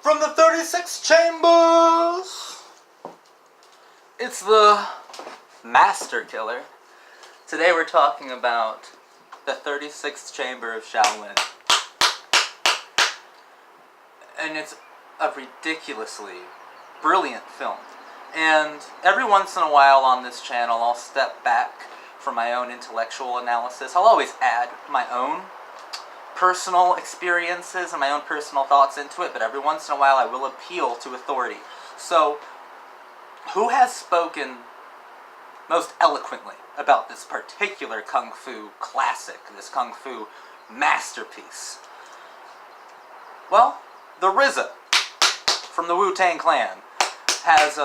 From the 36 chambers! It's the Master Killer. Today we're talking about the 36th Chamber of Shaolin. And it's a ridiculously brilliant film. And every once in a while on this channel I'll step back from my own intellectual analysis. I'll always add my own personal experiences and my own personal thoughts into it, but every once in a while I will appeal to authority. So, who has spoken most eloquently about this particular Kung Fu classic, this Kung Fu masterpiece? Well, the RZA from the Wu-Tang Clan has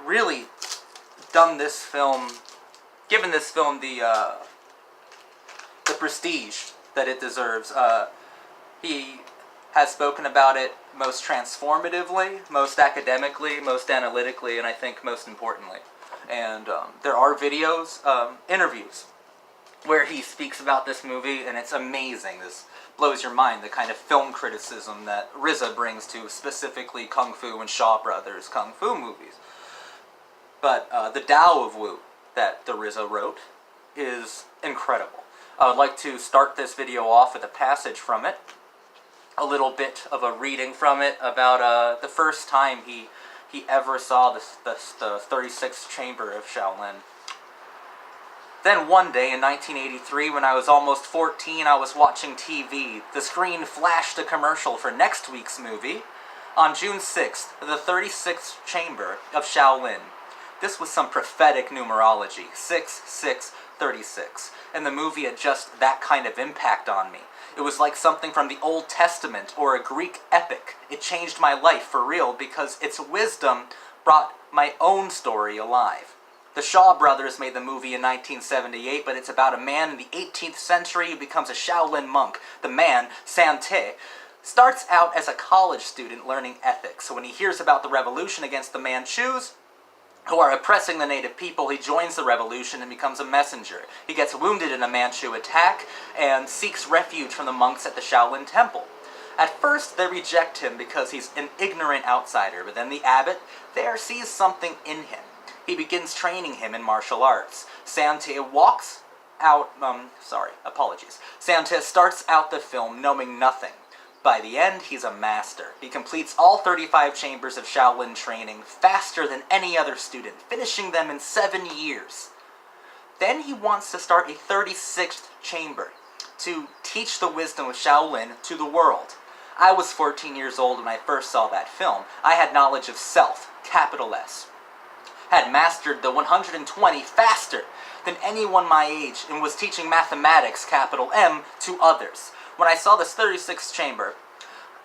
really done this film, given this film the prestige that it deserves. He has spoken about it most transformatively, most academically, most analytically, and I think most importantly. And there are videos, interviews, where he speaks about this movie, and it's amazing. This blows your mind, the kind of film criticism that RZA brings to specifically Kung Fu and Shaw Brothers Kung Fu movies. But the TAO of Wu that the RZA wrote is incredible. I would like to start this video off with a passage from it, a little bit of a reading from it about the first time he ever saw the 36th Chamber of Shaolin. Then one day in 1983, when I was almost 14, I was watching TV. The screen flashed a commercial for next week's movie. On June 6th, the 36th Chamber of Shaolin. This was some prophetic numerology, 6636. And the movie had just that kind of impact on me. It was like something from the Old Testament or a Greek epic. It changed my life for real because its wisdom brought my own story alive. The Shaw Brothers made the movie in 1978, but it's about a man in the 18th century who becomes a Shaolin monk. The man, Sante, starts out as a college student learning ethics. So when he hears about the revolution against the Manchus, who are oppressing the native people, he joins the revolution and becomes a messenger. He gets wounded in a Manchu attack and seeks refuge from the monks at the Shaolin Temple. At first, they reject him because he's an ignorant outsider, but then the abbot there sees something in him. He begins training him in martial arts. Sante starts out the film knowing nothing. By the end, he's a master. He completes all 35 chambers of Shaolin training faster than any other student, finishing them in 7 years. Then he wants to start a 36th chamber to teach the wisdom of Shaolin to the world. I was 14 years old when I first saw that film. I had knowledge of self, capital S. Had mastered the 120 faster than anyone my age and was teaching mathematics, capital M, to others. When I saw this 36th chamber,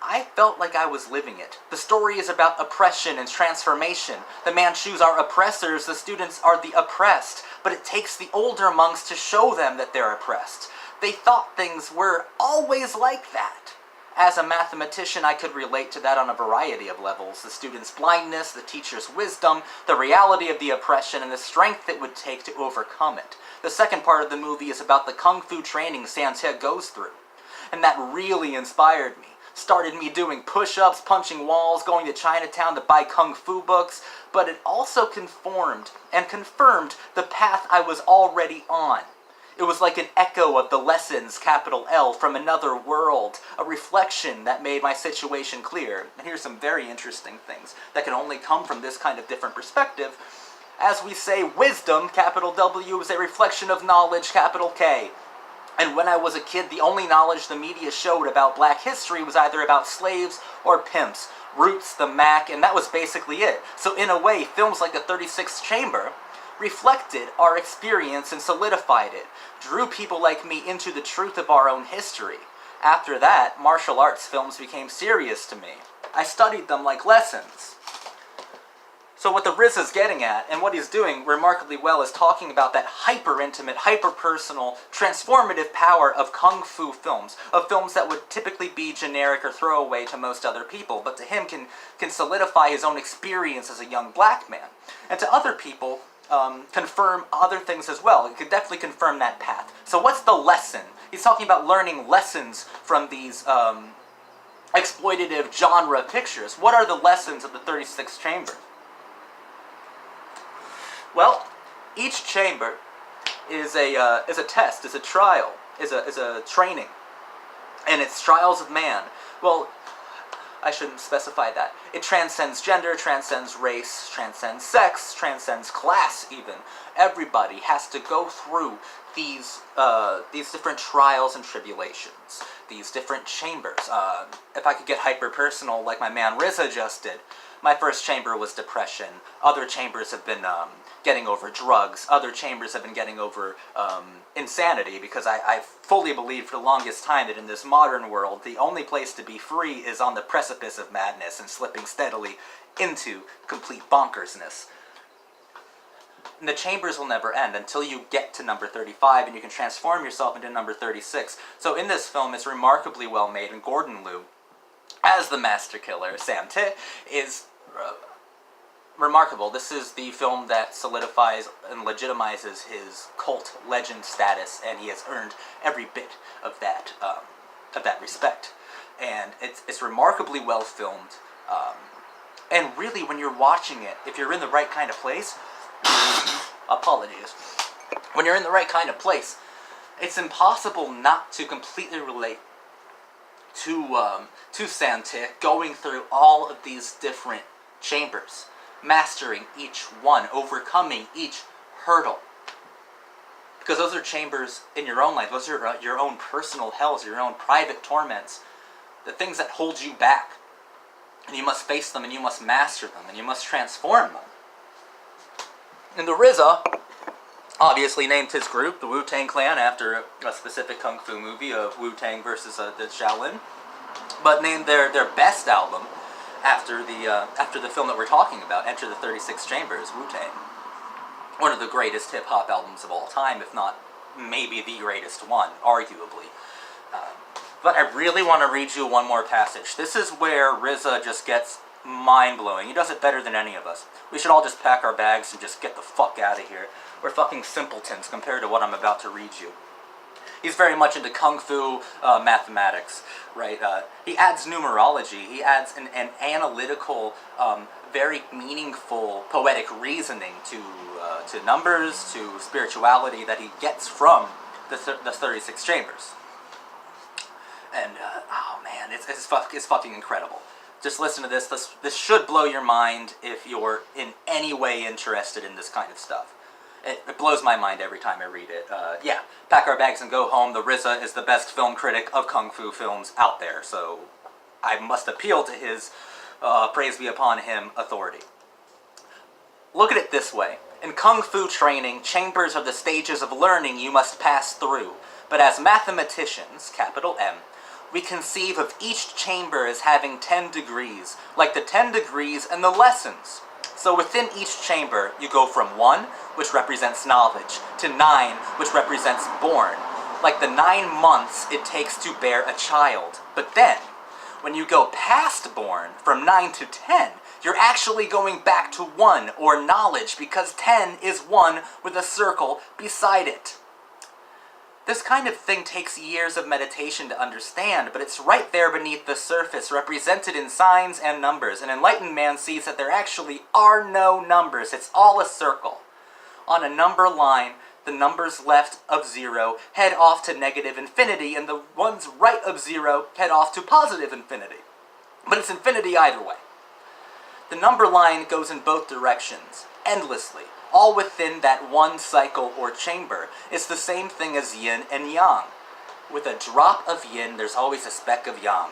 I felt like I was living it. The story is about oppression and transformation. The Manchus are oppressors, the students are the oppressed, but it takes the older monks to show them that they're oppressed. They thought things were always like that. As a mathematician, I could relate to that on a variety of levels. The student's blindness, the teacher's wisdom, the reality of the oppression, and the strength it would take to overcome it. The second part of the movie is about the Kung Fu training Sante goes through. And that really inspired me. Started me doing push-ups, punching walls, going to Chinatown to buy Kung Fu books, but it also conformed and confirmed the path I was already on. It was like an echo of the lessons, capital L, from another world, a reflection that made my situation clear. And here's some very interesting things that can only come from this kind of different perspective. As we say, wisdom, capital W, is a reflection of knowledge, capital K. And when I was a kid, the only knowledge the media showed about black history was either about slaves or pimps, Roots, the Mac, and that was basically it. So in a way, films like the 36th Chamber reflected our experience and solidified it, drew people like me into the truth of our own history. After that, martial arts films became serious to me. I studied them like lessons. So what the RZA's getting at, and what he's doing remarkably well, is talking about that hyper-intimate, hyper-personal, transformative power of Kung Fu films, of films that would typically be generic or throwaway to most other people, but to him can solidify his own experience as a young black man. And to other people, confirm other things as well. It could definitely confirm that path. So what's the lesson? He's talking about learning lessons from these exploitative genre pictures. What are the lessons of the 36th chamber? Well, each chamber is a test, is a trial, is a training, and it's trials of man. Well, I shouldn't specify that. It transcends gender, transcends race, transcends sex, transcends class even. Everybody has to go through these different trials and tribulations, these different chambers. If I could get hyper-personal like my man Rizza just did, my first chamber was depression. Other chambers have been getting over drugs. Other chambers have been getting over insanity, because I fully believed for the longest time that in this modern world, the only place to be free is on the precipice of madness and slipping steadily into complete bonkersness. And the chambers will never end until you get to number 35 and you can transform yourself into number 36. So in this film, it's remarkably well made, and Gordon Liu, as the master killer, Sam Te, is remarkable. This is the film that solidifies and legitimizes his cult legend status, and he has earned every bit of that respect. And it's remarkably well filmed. And really, when you're watching it, if you're in the right kind of place, apologies, when you're in the right kind of place, it's impossible not to completely relate to Sam Te going through all of these different chambers, mastering each one, overcoming each hurdle. Because those are chambers in your own life. Those are your own personal hells, your own private torments, the things that hold you back. And you must face them, and you must master them, and you must transform them. And the RZA obviously named his group the Wu-Tang Clan after a specific kung fu movie of Wu-Tang versus the Shaolin, but named their best album after the film that we're talking about, Enter the 36 Chambers, Wu-Tang. One of the greatest hip-hop albums of all time, if not maybe the greatest one, arguably. But I really want to read you one more passage. This is where RZA just gets mind-blowing. He does it better than any of us. We should all just pack our bags and just get the fuck out of here. We're fucking simpletons compared to what I'm about to read you. He's very much into kung fu mathematics, right? He adds numerology. He adds an analytical, very meaningful, poetic reasoning to numbers, to spirituality that he gets from the 36 Chambers. And, oh man, it's fucking incredible. Just listen to this. This should blow your mind if you're in any way interested in this kind of stuff. It blows my mind every time I read it. Yeah, pack our bags and go home. The RZA is the best film critic of kung fu films out there, so I must appeal to his, praise be upon him, authority. Look at it this way. In kung fu training, chambers are the stages of learning you must pass through. But as mathematicians, capital M, we conceive of each chamber as having 10 degrees, like the 10 degrees and the lessons. So within each chamber, you go from 1, which represents knowledge, to 9, which represents born, like the 9 months it takes to bear a child. But then, when you go past born, from 9 to 10, you're actually going back to 1, or knowledge, because 10 is 1 with a circle beside it. This kind of thing takes years of meditation to understand, but it's right there beneath the surface, represented in signs and numbers. An enlightened man sees that there actually are no numbers. It's all a circle. On a number line, the numbers left of 0 head off to negative infinity, and the ones right of 0 head off to positive infinity. But it's infinity either way. The number line goes in both directions, endlessly, all within that one cycle or chamber. It's the same thing as yin and yang. With a drop of yin, there's always a speck of yang.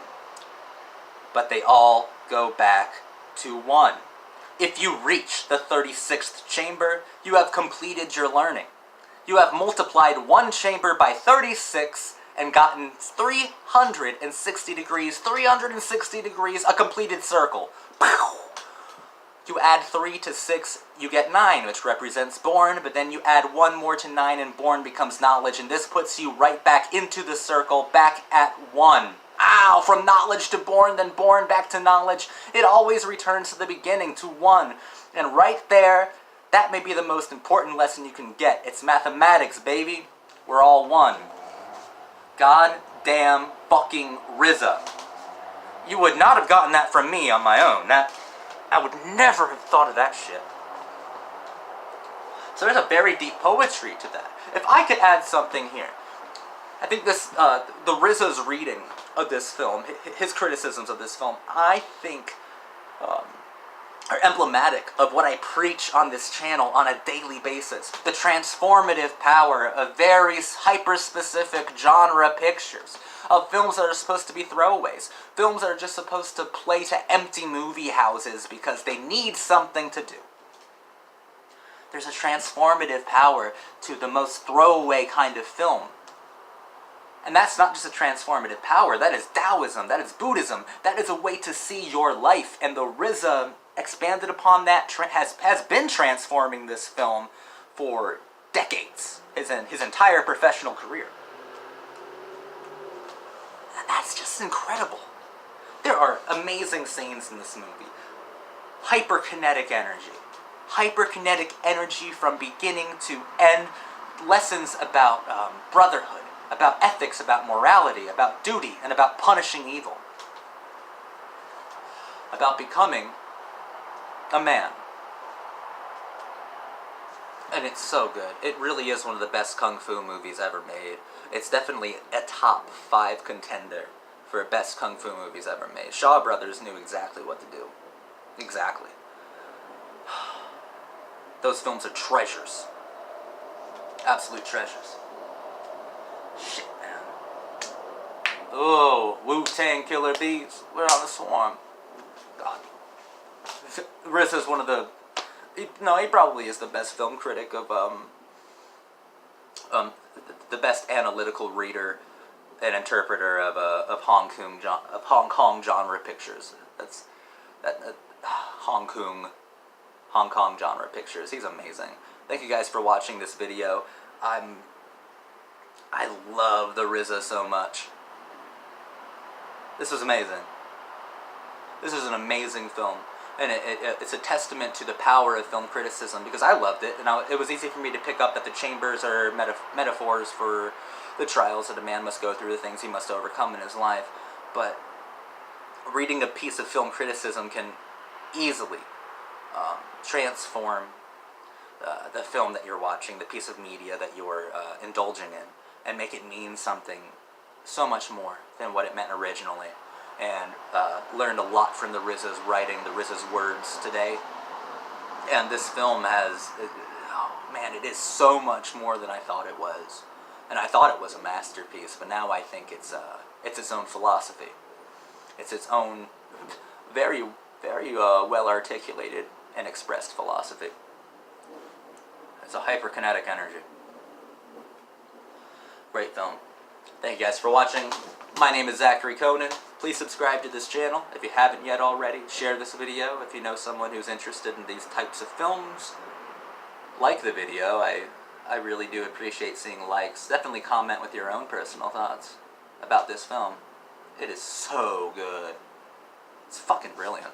But they all go back to 1. If you reach the 36th chamber, you have completed your learning. You have multiplied one chamber by 36 and gotten 360 degrees, a completed circle. You add 3 to 6, you get 9, which represents born, but then you add 1 more to 9 and born becomes knowledge, and this puts you right back into the circle, back at 1. Ow! From knowledge to born, then born back to knowledge. It always returns to the beginning, to 1. And right there, that may be the most important lesson you can get. It's mathematics, baby. We're all 1. God damn fucking RZA. You would not have gotten that from me on my own. I would never have thought of that shit. So there's a very deep poetry to that. If I could add something here, I think this, the RZA's reading of this film, his criticisms of this film, I think are emblematic of what I preach on this channel on a daily basis. The transformative power of very hyper-specific genre pictures, of films that are supposed to be throwaways, films that are just supposed to play to empty movie houses because they need something to do. There's a transformative power to the most throwaway kind of film. And that's not just a transformative power, that is Taoism, that is Buddhism, that is a way to see your life, and the RZA expanded upon that, has been transforming this film for decades, his entire professional career. And that's just incredible. There are amazing scenes in this movie. Hyperkinetic energy from beginning to end, lessons about brotherhood, about ethics, about morality, about duty, and about punishing evil. About becoming a man. And it's so good. It really is one of the best kung fu movies ever made. It's definitely a top 5 contender for best kung fu movies ever made. Shaw Brothers knew exactly what to do. Exactly. Those films are treasures. Absolute treasures. Shit, man. Oh, wu-tang killer bees. We're on the swarm. God. RZA's one of the... he probably is the best film critic of, the best analytical reader and interpreter of Hong Kong genre pictures. Hong Kong genre pictures. He's amazing. Thank you guys for watching this video. I love the RZA so much. This was amazing. This is an amazing film. And it's a testament to the power of film criticism, because I loved it, and it was easy for me to pick up that the chambers are metaphors for the trials that a man must go through, the things he must overcome in his life. But reading a piece of film criticism can easily transform the film that you're watching, the piece of media that you're indulging in, and make it mean something so much more than what it meant originally. And learned a lot from the RZA's writing, the RZA's words today. And this film has, oh man, it is so much more than I thought it was. And I thought it was a masterpiece, but now I think it's its own philosophy. It's its own very, very well articulated and expressed philosophy. It's a hyperkinetic energy. Great film. Thank you guys for watching. My name is Zachary Conan. Please subscribe to this channel if you haven't yet already. Share this video if you know someone who's interested in these types of films. Like the video. I really do appreciate seeing likes. Definitely comment with your own personal thoughts about this film. It is so good. It's fucking brilliant.